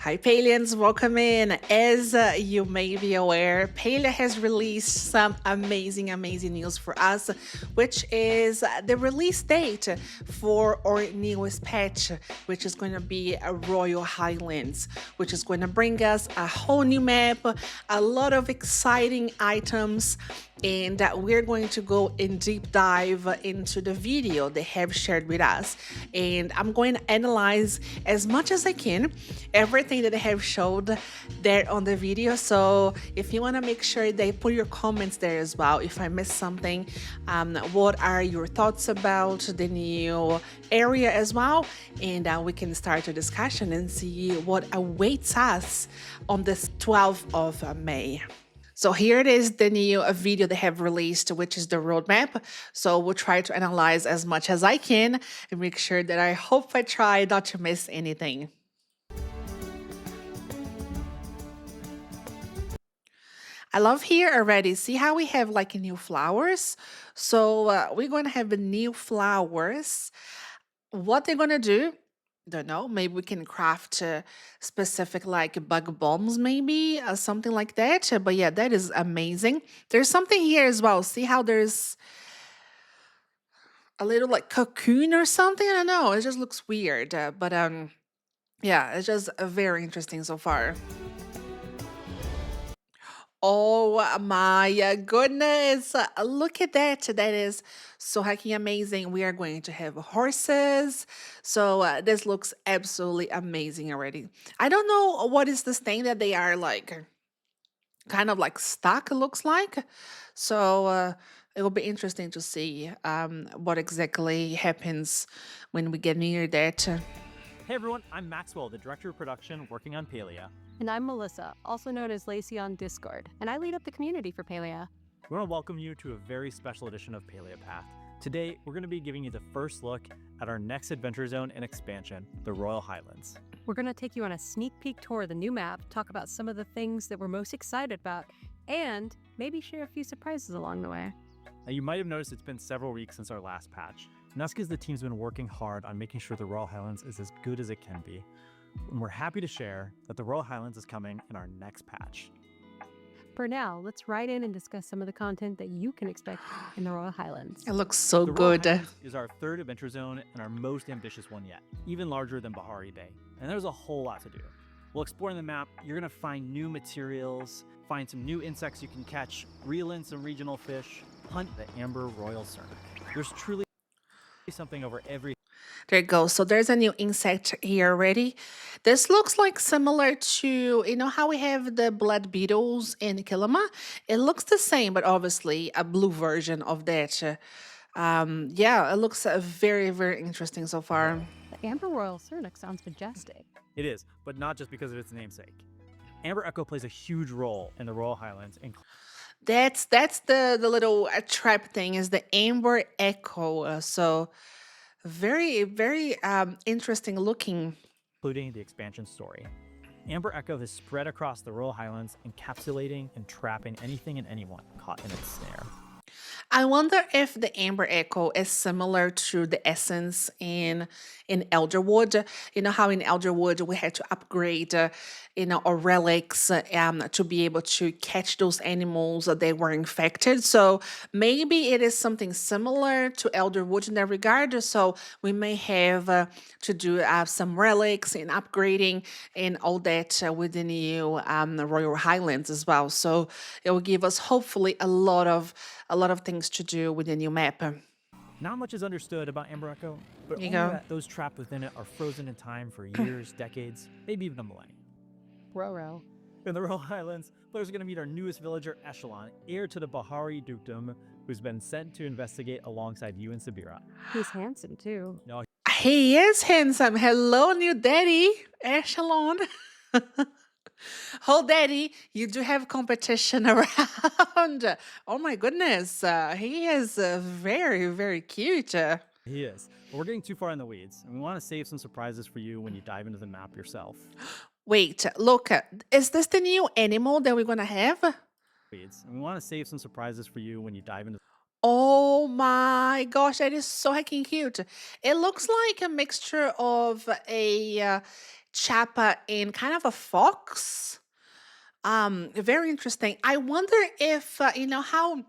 Hi, Palians, welcome in. As you may be aware, Palia has released some amazing news for us, which is the release date for our newest patch, which is going to be a Royal Highlands, which is going to bring us a whole new map, a lot of exciting items, and we're going to go in deep dive into the video they have shared with us. And I'm going to analyze as much as I can everything that they have showed there on the video. So if you want to make sure they put your comments there as well, if I missed something, what are your thoughts about the new area as well? And we can start a discussion and see what awaits us on this 12th of May. So here it is, the new video they have released, which is the roadmap. So we'll try to analyze as much as I can and make sure that I hope I try not to miss anything. I love here already. See how we have like new flowers? So we're going to have the new flowers. What they're going to do, don't know. Maybe we can craft specific like bug bombs, maybe something like that. But yeah, that is amazing. There's something here as well. See how there's a little like cocoon or something? I don't know. It just looks weird. But yeah, it's just very interesting so far. Oh my goodness. Look at that. That is so hecking amazing. We are going to have horses. So this looks absolutely amazing already. I don't know what is this thing that they are like kind of like stuck, it looks like. So it will be interesting to see what exactly happens when we get near that. Hey everyone, I'm Maxwell, the Director of Production working on PALIA. And I'm Melissa, also known as Lacey on Discord, and I lead up the community for PALIA. We want to welcome you to a very special edition of PALIA Path. Today, we're going to be giving you the first look at our next adventure zone and expansion, the Royal Highlands. We're going to take you on a sneak peek tour of the new map, talk about some of the things that we're most excited about, and maybe share a few surprises along the way. Now, you might have noticed it's been several weeks since our last patch, and that's because the team's been working hard on making sure the Royal Highlands is as good as it can be. And we're happy to share that the Royal Highlands is coming in our next patch. For now, let's ride in and discuss some of the content that you can expect in the Royal Highlands. It looks so The Royal good. Highlands is our third adventure zone and our most ambitious one yet, even larger than Bahari Bay. And there's a whole lot to do. While exploring the map, you're going to find new materials, find some new insects you can catch, reel in some regional fish, hunt the amber royal cernic. There's truly something over every. There you go. So there's a new insect here already. This looks like similar to, you know how we have the blood beetles in Kilima? It looks the same, but obviously a blue version of that. Yeah, it looks very interesting so far. The amber royal cernic sounds majestic. It is, but not just because of its namesake. Amber Echo plays a huge role in the Royal Highlands, That's the little trap thing is the amber echo. So very interesting looking. including the expansion story. Amber Echo has spread across the Royal Highlands, encapsulating and trapping anything and anyone caught in its snare. I wonder if the Amber Echo is similar to the essence in Elderwood. You know how in Elderwood we had to upgrade, our relics to be able to catch those animals that were infected. So maybe it is something similar to Elderwood in that regard. So we may have to do some relics and upgrading and all that with the new Royal Highlands as well. So it will give us hopefully a lot of things to do with the new map. Not much is understood about Amber Echo, but There only you go. that those trapped within it are frozen in time for years, decades, maybe even a millennium. Roro. In the Royal Highlands, players are going to meet our newest villager, Echelon, heir to the Bahari Dukedom, who's been sent to investigate alongside you and Sabira. He's handsome too. No, He is handsome. Hello, new daddy, Echelon. Oh, daddy, you do have competition around. Oh my goodness, he is very cute. he is. But we're getting too far in the weeds, and we want to save some surprises for you when you dive into the map yourself. Wait, look, is this the new animal that we're gonna have? Weeds, and we want to save some surprises for you when you dive into. Oh my gosh, that is so heckin' cute. It looks like a mixture of a chappa and kind of a fox. Very interesting. I wonder if you know how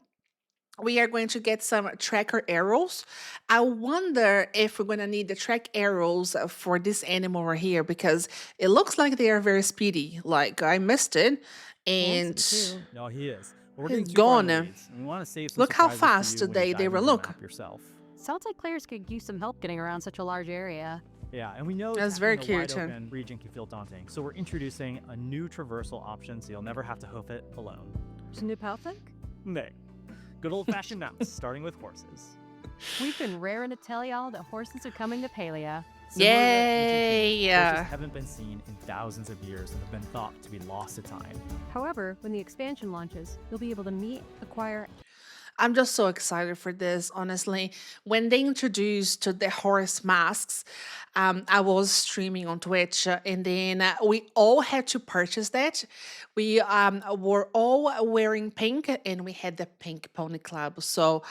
we are going to get some tracker arrows. I wonder if we're going to need the track arrows for this animal right here because it looks like they are very speedy. Like I missed it Handsome, and too. No, he is. But we're he's getting too far in the gone. weeds, and we want to save some Look how surprises for fast you when you they dive were. into the Look, map yourself. Sounds like players could use some help getting around such a large area. Yeah, and we know that's attacking very a wide cute. open region can feel daunting, so we're introducing a new traversal option so you'll never have to hoof it alone. Snupeltic? Nay. Good old-fashioned mounts, starting with horses. We've been raring to tell y'all that horses are coming to Palia. Similar to ancient humans, Yay! horses haven't been seen in thousands of years and have been thought to be lost to time. However, when the expansion launches, you'll be able to meet, acquire, I'm just so excited for this, honestly. When they introduced the horse masks, I was streaming on Twitch, and then we all had to purchase that. We were all wearing pink, and we had the Pink Pony Club. So,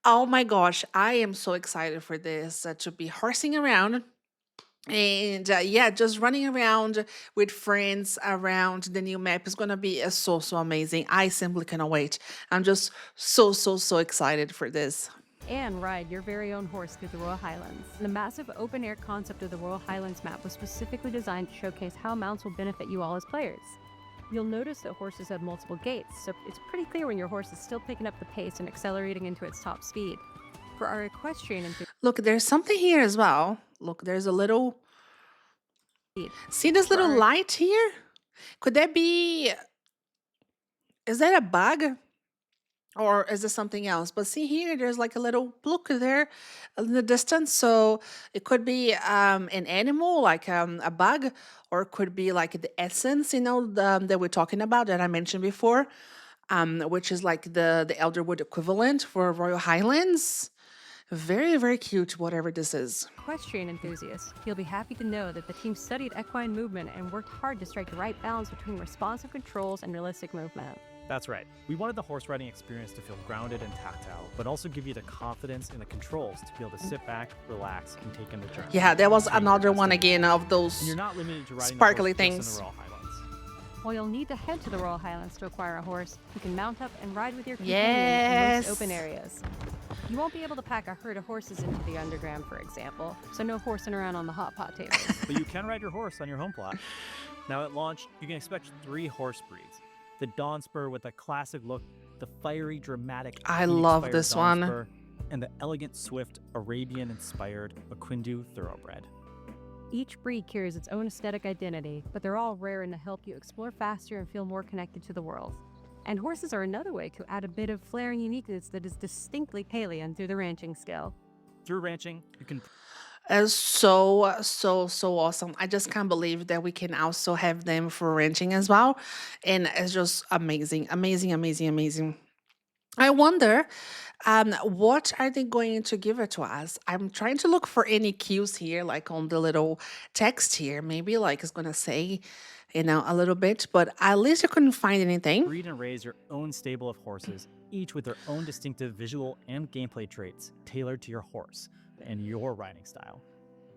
oh my gosh, I am so excited for this to be horsing around. And yeah, just running around with friends around the new map is going to be so, so amazing. I simply cannot wait. I'm just so, so, so excited for this. and ride your very own horse through the Royal Highlands. The massive open-air concept of the Royal Highlands map was specifically designed to showcase how mounts will benefit you all as players. You'll notice that horses have multiple gaits, so it's pretty clear when your horse is still picking up the pace and accelerating into its top speed. For our equestrian Look, there's something here as well. Look, there's a little. See this little our- light here? Could that be. Is that a bug? Or is this something else? But see here, there's like a little look there in the distance. So it could be an animal, like a bug, or it could be like the essence, that we're talking about that I mentioned before, which is like the Elderwood equivalent for Royal Highlands. Very, very cute, whatever this is. equestrian enthusiast, you'll be happy to know that the team studied equine movement and worked hard to strike the right balance between responsive controls and realistic movement. That's right. We wanted the horse riding experience to feel grounded and tactile, but also give you the confidence in the controls to be able to sit back, relax, and take in the journey. Yeah, there was To your another one destination. again of And those you're not limited to riding sparkly the horse just things. in the Royal Highlands. While you'll need to head to the Royal Highlands to acquire a horse, you can mount up and ride with your companion in most Yes. open areas. You won't be able to pack a herd of horses into the underground, for example, so no horsing around on the hot pot tables. But you can ride your horse on your home plot. Now at launch, you can expect 3 horse breeds. The Dawn Spur with a classic look, the fiery, dramatic I love Phoenix-fired this Dawn one. Spur, and the elegant, swift, Arabian-inspired Aquindu Thoroughbred. Each breed carries its own aesthetic identity, but they're all raring to help you explore faster and feel more connected to the world. And horses are another way to add a bit of flair and uniqueness that is distinctly Palian through the ranching skill. Through ranching, you can Is so, so, so awesome. I just can't believe that we can also have them for ranching as well. And it's just amazing, amazing, amazing, amazing. I wonder, what are they going to give it to us? I'm trying to look for any cues here, like on the little text here. Maybe like it's going to say, a little bit, but at least I couldn't find anything. breed and raise your own stable of horses, each with their own distinctive visual and gameplay traits tailored to your horse and your riding style.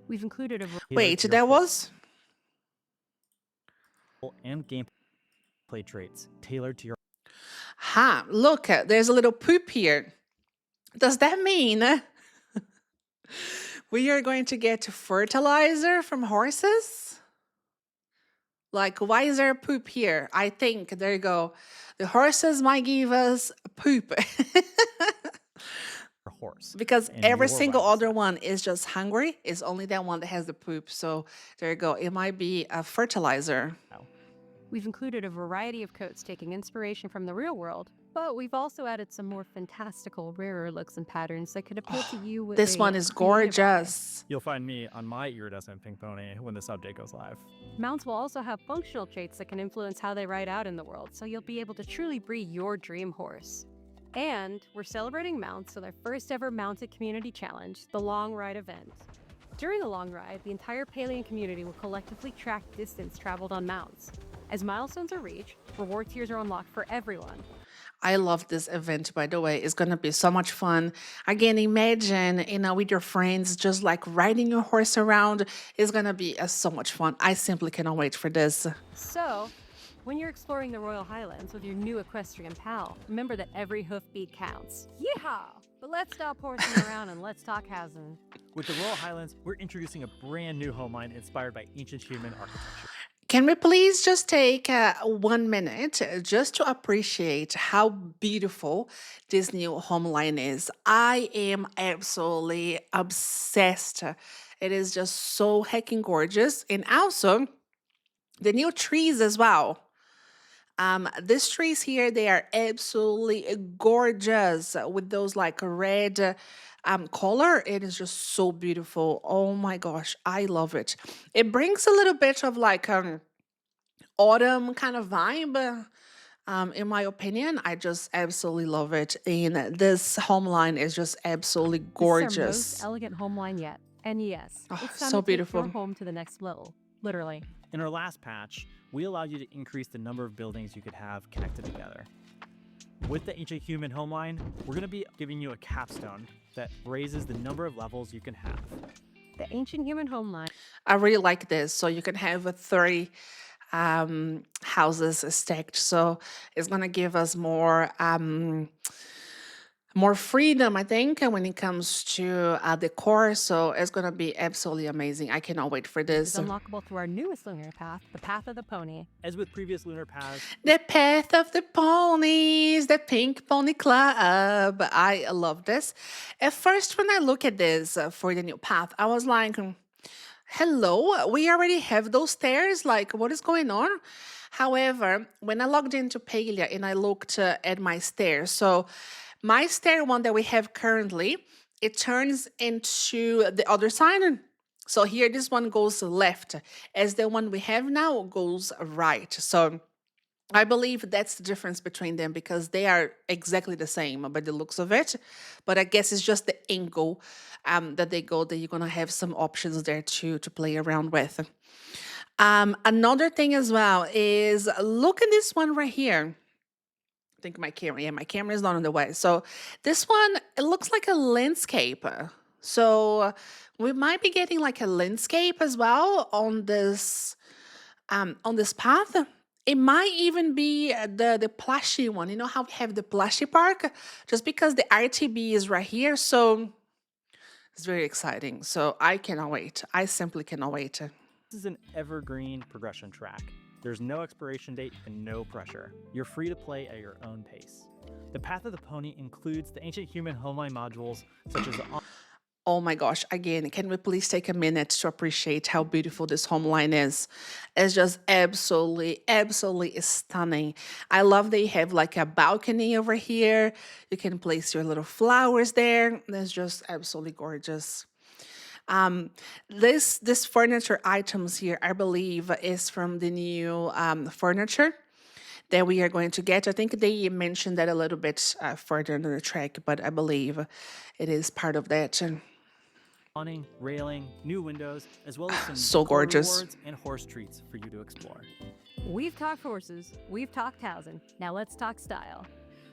We've included a Tailored Wait, to your that horse was. and gameplay traits tailored to your Ha, look, there's a little poop here. Does that mean we are going to get fertilizer from horses? Like, why is there poop here? I think, there you go. The horses might give us poop horse. because and every your single riding other style. one is just hungry. It's only that one that has the poop. So there you go. It might be a fertilizer. We've included a variety of coats taking inspiration from the real world, but we've also added some more fantastical, rarer looks and patterns that could appeal to you with This a one is creative eye. gorgeous. You'll find me on my iridescent pink pony when this update goes live. Mounts will also have functional traits that can influence how they ride out in the world, so you'll be able to truly breed your dream horse. And we're celebrating mounts with our first ever mounted community challenge, the Long Ride event. During the long ride, the entire Palian community will collectively track distance traveled on mounts. As milestones are reached, reward tiers are unlocked for everyone. I love this event, by the way. It's gonna be so much fun. Again, imagine, with your friends, just like riding your horse around. It's gonna be so much fun. I simply cannot wait for this. So, when you're exploring the Royal Highlands with your new equestrian pal, remember that every hoofbeat counts. Yeehaw! But let's stop horsing around and let's talk housing. With the Royal Highlands, we're introducing a brand new homeline inspired by ancient human architecture. Can we please just take 1 minute just to appreciate how beautiful this new home line is? I am absolutely obsessed. It is just so heckin' gorgeous. And also, the new trees as well. These trees here, they are absolutely gorgeous with those like red color. It is just so beautiful. Oh my gosh, I love it. It brings a little bit of like autumn kind of vibe. In my opinion, I just absolutely love it. And this home line is just absolutely This is our most gorgeous. elegant home line yet. And yes, Oh, it's time so to take your beautiful. home to the next level. Literally. In our last patch, we allowed you to increase the number of buildings you could have connected together. With the ancient human homeline, we're going to be giving you a capstone that raises the number of levels you can have. The ancient human home line I really like this. So you can have three houses stacked. So it's gonna give us more freedom, I think, when it comes to decor. So it's gonna be absolutely amazing. I cannot wait for is this. unlockable through our newest lunar path, the Path of the Pony. As with previous lunar paths, The Path of the Ponies, the Pink Pony Club. I love this. At first, when I look at this for the new path, I was like, hello, we already have those stairs. Like, what is going on? However, when I logged into Palia and I looked at my stairs, so my stair one that we have currently, it turns into the other side. So here, this one goes left, as the one we have now goes right. So I believe that's the difference between them because they are exactly the same by the looks of it. But I guess it's just the angle that they go that you're gonna have some options there to play around with. Another thing as well is look at this one right here. I think my camera is not on the way. So this one, it looks like a landscape. So we might be getting like a landscape as well on this path. It might even be the plushy one. You know how we have the plushy park? Just because the RTB is right here. So it's very exciting. So I cannot wait. I simply cannot wait. this is an evergreen progression track. There's no expiration date and no pressure. You're free to play at your own pace. The Path of the Pony includes the ancient human homeline modules such as the Oh my gosh, again, can we please take a minute to appreciate how beautiful this home line is? It's just absolutely, absolutely stunning. I love that you have like a balcony over here. You can place your little flowers there. That's just absolutely gorgeous. This furniture items here, I believe, is from the new furniture that we are going to get. I think they mentioned that a little bit further in the track, but I believe it is part of that. awning, railing, new windows, as well as some So decor gorgeous. rewards and horse treats for you to explore. We've talked horses, we've talked housing. Now let's talk style.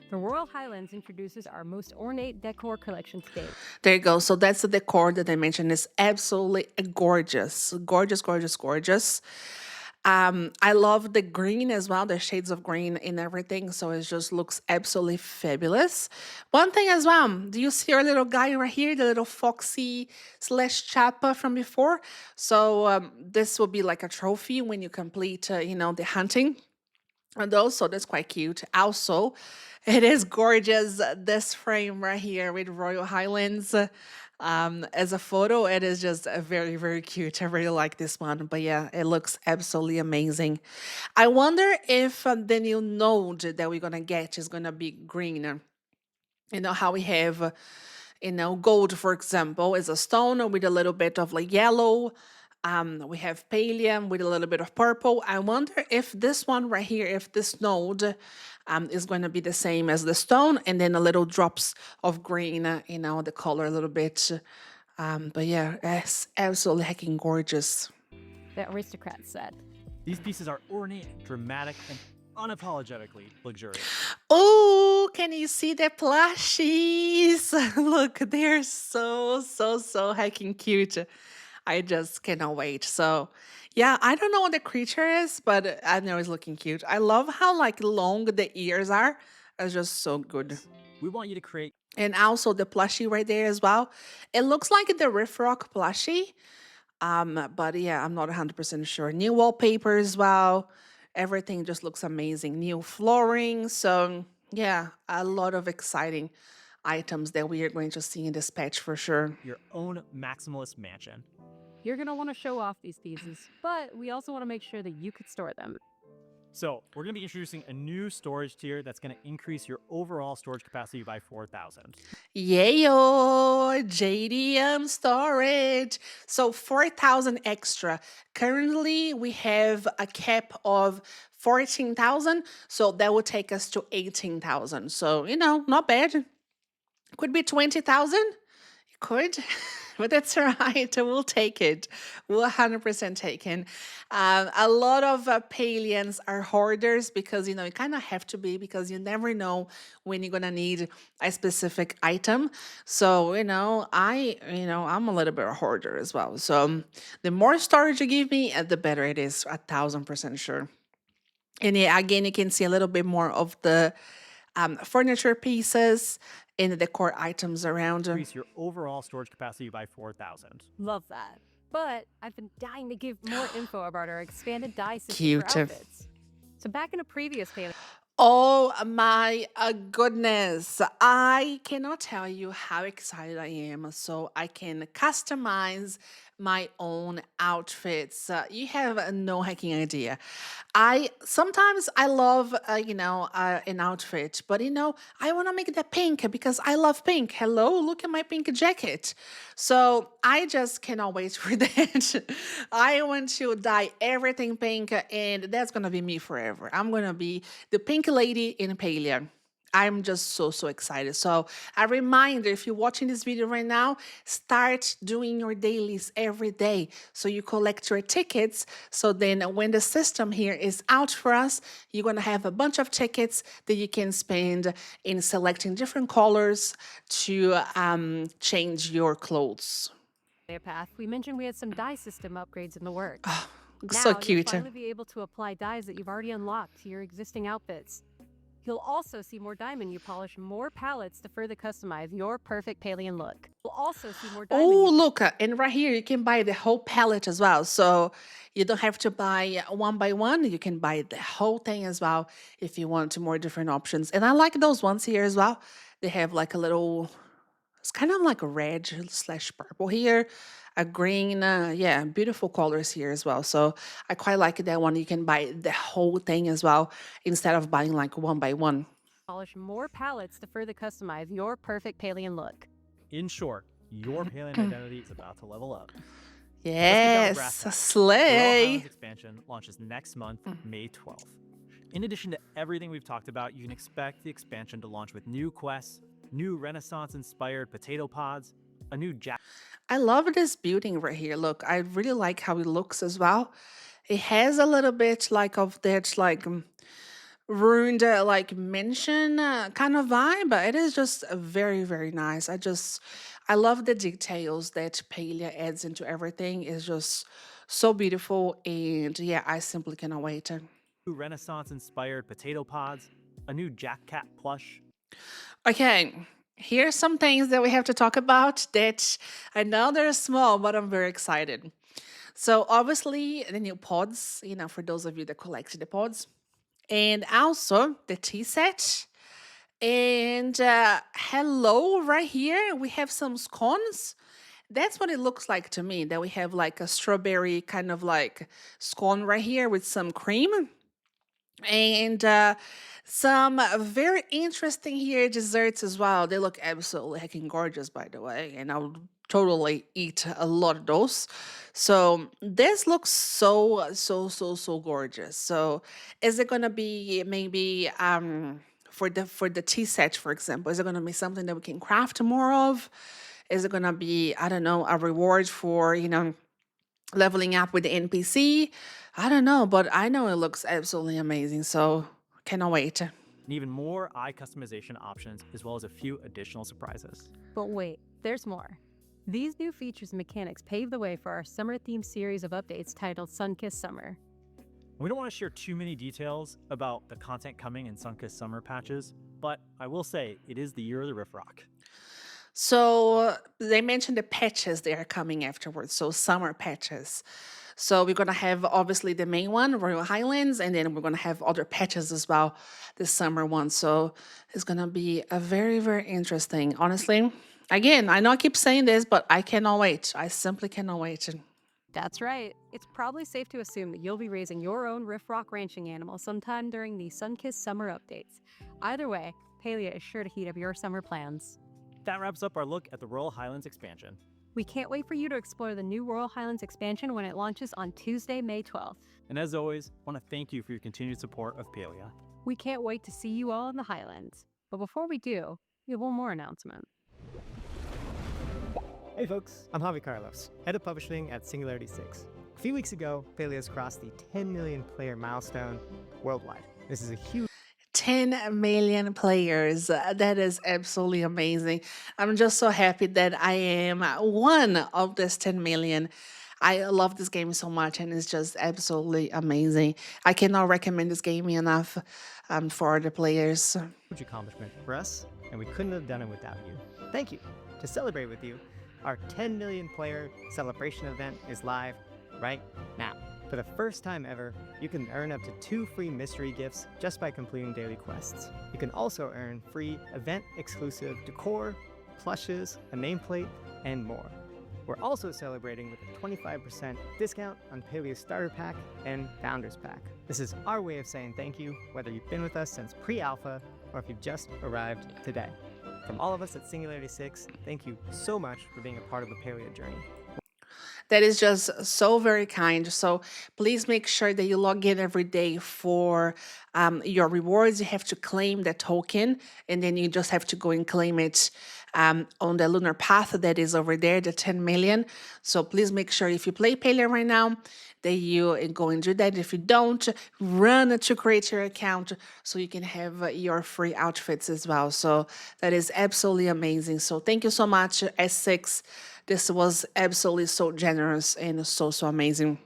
The Royal Highlands introduces our most ornate decor collection to date. There you go. So that's the decor that I mentioned. It's absolutely gorgeous. Gorgeous, gorgeous, gorgeous. I love the green as well, the shades of green in everything. So it just looks absolutely fabulous. One thing as well, do you see our little guy right here, the little foxy slash chapa from before? So this will be like a trophy when you complete, the hunting. And also, that's quite cute. Also, it is gorgeous. This frame right here with Royal Highlands. As a photo, it is just very, very cute. I really like this one. But yeah, it looks absolutely amazing. I wonder if the new node that we're gonna get is gonna be green. You know how we have, gold, for example, is a stone with a little bit of like yellow. We have Palian with a little bit of purple. I wonder if this one right here, if this node is going to be the same as the stone, and then a little drops of green, the color a little bit. But yeah, it's absolutely hecking gorgeous. The aristocrat said. These pieces are ornate, dramatic, and unapologetically luxurious. Oh, can you see the plushies? Look, they're so heckin' cute. I just cannot wait. So, yeah, I don't know what the creature is, but I know it's looking cute. I love how like long the ears are. It's just so good. We want you to create And also the plushie right there as well. It looks like the Riff Rock plushie. But yeah, I'm not 100% sure. New wallpaper as well. Everything just looks amazing. New flooring. So yeah, a lot of exciting items that we are going to see in this patch for sure. your own maximalist mansion. You're going to want to show off these pieces, but we also want to make sure that you could store them. So we're going to be introducing a new storage tier that's going to increase your overall storage capacity by 4,000. Yayo, JDM storage. So 4,000 extra. Currently, we have a cap of 14,000. So that would take us to 18,000. So, not bad. Could be 20,000. It could. But that's all right. We'll take it. We'll 100% take it. A lot of Palians are hoarders because, you kind of have to be because you never know when you're going to need a specific item. So, I'm a little bit of a hoarder as well. So the more storage you give me, the better it is. 1,000% sure. And yeah, again, you can see a little bit more of the furniture pieces and the decor items around. Increase your overall storage capacity by 4,000. Love that. But I've been dying to give more info about our expanded dye system Cute. for outfits. So back in a previous Palea Oh my goodness. I cannot tell you how excited I am. So I can customize my own outfits. You have no hacking idea. I sometimes I love an outfit, but I want to make that pink because I love pink. Hello, look at my pink jacket. So I just cannot wait for that. I want to dye everything pink, and that's gonna be me forever. I'm gonna be the pink lady in Palia. I'm just so excited. So a reminder, if you're watching this video right now, start doing your dailies every day. So you collect your tickets. So then when the system here is out for us, you're going to have a bunch of tickets that you can spend in selecting different colors to change your clothes. path, we mentioned we had some dye system upgrades in the works. Looks Now so you'll cute. finally be able to apply dyes that you've already unlocked to your existing outfits. You'll also see more diamond you polish more palettes to further customize your perfect Palian look. You'll also see more diamond Oh, look, and right here you can buy the whole palette as well. So you don't have to buy one by one. You can buy the whole thing as well if you want more different options. And I like those ones here as well. They have like a little, it's kind of like a red slash purple here, a green, yeah, beautiful colors here as well. So I quite like that one. You can buy the whole thing as well instead of buying like one by one. polish more palettes to further customize your perfect Palian look. In short, your Palian identity is about to level up. Yes, brass tacks. The Royal slay. Highlands expansion launches next month, May 12th. In addition to everything we've talked about, you can expect the expansion to launch with new quests, new Renaissance-inspired potato pods, a new jack. I love this building right here. Look, I really like how it looks as well. It has a little bit like of that like ruined like mansion kind of vibe, but it is just very nice. I love the details that Palia adds into everything. It's just so beautiful, and yeah, I simply cannot wait. New Renaissance-inspired potato pods, a new Jack Cat plush. Okay, here's some things that we have to talk about that I know they're small, but I'm very excited. So obviously the new pods, for those of you that collect the pods, and also the tea set. And hello, right here we have some scones. That's what it looks like to me. That we have like a strawberry kind of like scone right here with some cream. And some very interesting here desserts as well. They look absolutely heckin' gorgeous, by the way, and I would totally eat a lot of those. So this looks so gorgeous. So is it gonna be maybe for the tea set, for example? Is it gonna be something that we can craft more of? Is it gonna be, I don't know, a reward for leveling up with the NPC? I don't know, but I know it looks absolutely amazing. So cannot wait. and even more eye customization options, as well as a few additional surprises. But wait, there's more. These new features and mechanics pave the way for our summer-themed series of updates titled Sun-Kissed Summer. We don't want to share too many details about the content coming in Sun-Kissed Summer patches, but I will say it is the year of the Riffrock. So they mentioned the patches they are coming afterwards, so summer patches. So we're gonna have obviously the main one, Royal Highlands, and then we're gonna have other patches as well, the summer one. So it's gonna be a very, very interesting. Honestly, again, I know I keep saying this, but I cannot wait. I simply cannot wait. That's right. It's probably safe to assume that you'll be raising your own Riffrock ranching animal sometime during the Sun-Kissed Summer updates. Either way, Palia is sure to heat up your summer plans. That wraps up our look at the Royal Highlands expansion. We can't wait for you to explore the new Royal Highlands expansion when it launches on Tuesday, May 12th. And as always, I want to thank you for your continued support of Palia. We can't wait to see you all in the Highlands. But before we do, we have one more announcement. Hey folks, I'm Javi Carlos, head of publishing at Singularity 6. A few weeks ago, Palia's crossed the 10 million player milestone worldwide. This is a huge 10 million players. That is absolutely amazing. I'm just so happy that I am one of this 10 million. I love this game so much and it's just absolutely amazing. I cannot recommend this game enough for other players. accomplishment for us, and we couldn't have done it without you. Thank you. To celebrate with you, our 10 million player celebration event is live right now. For the first time ever, you can earn up to 2 free mystery gifts just by completing daily quests. You can also earn free event-exclusive decor, plushes, a nameplate, and more. We're also celebrating with a 25% discount on Palia's Starter Pack and Founders Pack. This is our way of saying thank you, whether you've been with us since pre-alpha or if you've just arrived today. From all of us at Singularity 6, thank you so much for being a part of the Palia journey. That is just so very kind. So please make sure that you log in every day for your rewards. You have to claim the token, and then you just have to go and claim it on the lunar path that is over there, the 10 million. So please make sure if you play Palia right now, that you go and do that. If you don't, run to create your account so you can have your free outfits as well. So that is absolutely amazing. So thank you so much, S6. This was absolutely so generous and so amazing.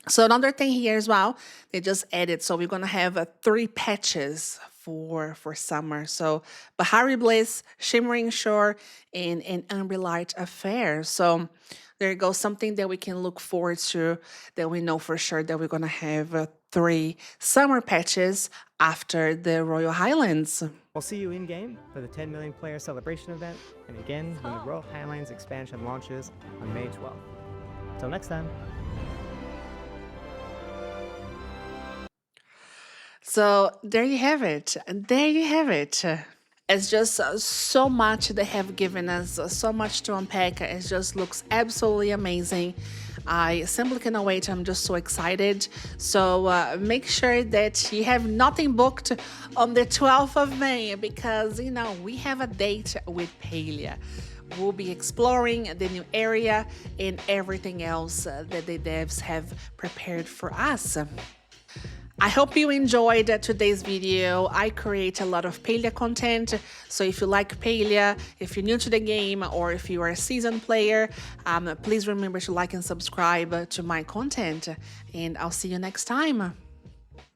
So another thing here as well, they just added, so we're gonna have 3 patches for summer. So Bahari Bliss, Shimmering Shore, and an Amber Light Affair. So there you go, something that we can look forward to, that we know for sure that we're gonna have 3 summer patches after the Royal Highlands. We'll see you in-game for the 10 million player celebration event, and again when the Royal Highlands expansion launches on May 12th. Until next time. So there you have it. There you have it. It's just so much they have given us, so much to unpack. It just looks absolutely amazing. I simply cannot wait. I'm just so excited. So make sure that you have nothing booked on the 12th of May because, you know, we have a date with Palia. We'll be exploring the new area and everything else that the devs have prepared for us. I hope you enjoyed today's video. I create a lot of Palia content, so if you like Palia, if you're new to the game, or if you are a seasoned player, please remember to like and subscribe to my content, and I'll see you next time.